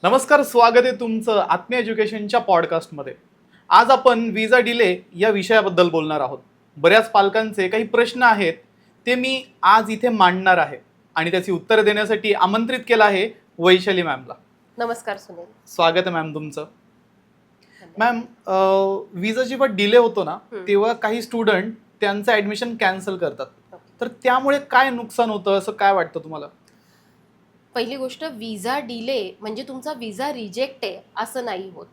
नमस्कार, स्वागत आहे तुमचं आत्मीय एज्युकेशनच्या पॉडकास्टमध्ये. आज आपण विजा डिले या विषयाबद्दल बोलणार आहोत. बऱ्याच पालकांचे काही प्रश्न आहेत ते मी आज इथे मांडणार आहे आणि त्याची उत्तरं देण्यासाठी आमंत्रित केलं आहे वैशाली मॅमला. नमस्कार सुनील. स्वागत आहे मॅम तुमचं. मॅम, विजा जेव्हा डिले होतो ना तेव्हा काही स्टुडंट त्यांचं ॲडमिशन कॅन्सल करतात, तर त्यामुळे काय नुकसान होतं असं काय वाटतं तुम्हाला? पहिली गोष्ट, विजा डिले म्हणजे तुमचा विजा रिजेक्ट आहे असं नाही होत.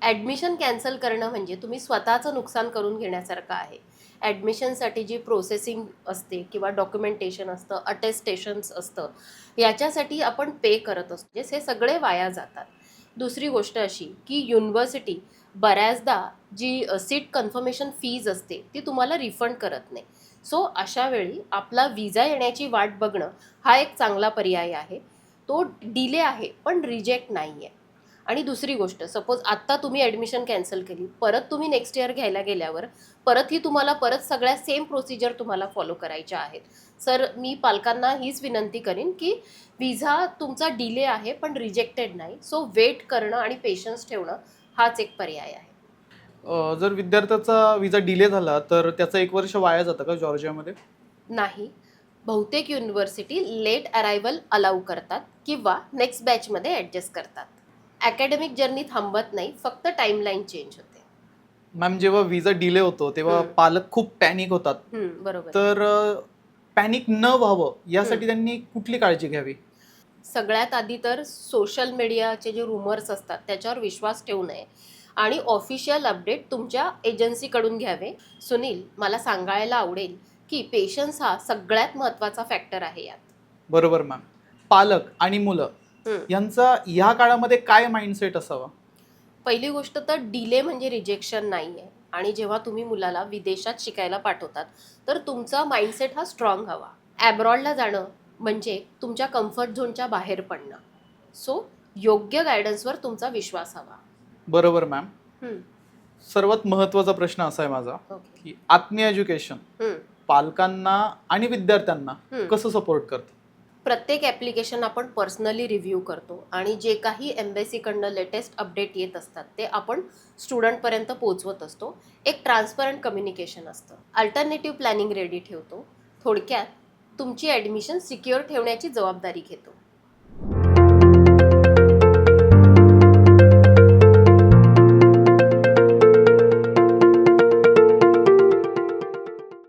ॲडमिशन कॅन्सल करणं म्हणजे तुम्ही स्वतःचं नुकसान करून घेण्यासारखं आहे. ॲडमिशनसाठी जी प्रोसेसिंग असते किंवा डॉक्युमेंटेशन असतं, अटेस्टेशन्स असतं, याच्यासाठी आपण पे करत असतो, हे सगळे वाया जातात. दुसरी गोष्ट अशी की युनिव्हर्सिटी बऱ्याचदा जी सीट कन्फर्मेशन फीज असते ती तुम्हाला रिफंड करत नाही. सो अशा वेळी आपला विजा येण्याची वाट बघणं हा एक चांगला पर्याय आहे. तो डिले आहे पण रिजेक्ट नाही आहे. आणि दुसरी गोष्ट, सपोज आत्ता तुम्ही ॲडमिशन कॅन्सल केली, परत तुम्ही नेक्स्ट इयर घ्यायला गेल्यावर परत तुम्हाला सगळ्या सेम प्रोसिजर तुम्हाला फॉलो करायच्या आहेत. सर, मी पालकांना हीच विनंती करीन की विजा तुमचा डिले आहे पण रिजेक्टेड नाही. सो वेट करणं आणि पेशन्स ठेवणं हाच एक पर्याय आहे. जर विद्यार्थ्याचा विजा डिले झाला तर त्याचं 1 वर्ष वाया जातं का जॉर्जियामध्ये? नाही, बहुतेक युनिव्हर्सिटी लेट अरायवल अलाउ करतात किंवा नेक्स्ट बॅचमध्ये ॲडजस्ट करतात. अकॅडमिक जर्नी थांबत नाही, फक्त टाईमलाईन चेंज होते. मॅम, जेव्हा विजा डिले होतो तेव्हा पालक खूप पॅनिक होतात, बरोबर. तर पॅनिक न व्हावं यासाठी त्यांनी कुठली काळजी घ्यावी? सगळ्यात आधी तर सोशल मीडियाचे जे रुमर्स असतात त्याच्यावर विश्वास ठेवू नये आणि ऑफिशियल अपडेट तुमच्या एजन्सीकडून घ्यावे. सुनील, मला सांगायला आवडेल की पेशन्स हा सगळ्यात महत्त्वाचा फॅक्टर आहे यात. बरोबर मॅम. पालक आणि मुलं यांचा ह्या काळामध्ये काय माइंडसेट असावा? पहिली गोष्ट तर डिले म्हणजे रिजेक्शन नाही आहे. आणि जेव्हा तुम्ही मुलाला विदेशात शिकायला पाठवतात तर तुमचा माइंडसेट हा स्ट्रॉंग हवा. ॲब्रॉडला जाणं म्हणजे तुमच्या कम्फर्ट झोनच्या बाहेर पडणं. सो योग्य गायडन्सवर तुमचा विश्वास हवा. बरोबर मॅम. सर्वात महत्त्वाचा प्रश्न असा आहे माझा की आत्मीय एज्युकेशन पालकांना आणि विद्यार्थ्यांना कसं सपोर्ट करतं? प्रत्येक ॲप्लिकेशन आपण पर्सनली रिव्ह्यू करतो आणि जे काही एम्बेसीकडनं लेटेस्ट अपडेट येत असतात ते आपण स्टुडंटपर्यंत पोहोचवत असतो. एक ट्रान्सपरंट कम्युनिकेशन असतं. अल्टरनेटिव्ह प्लॅनिंग रेडी ठेवतो. थोडक्यात तुमची ॲडमिशन सिक्युअर ठेवण्याची जबाबदारी घेतो.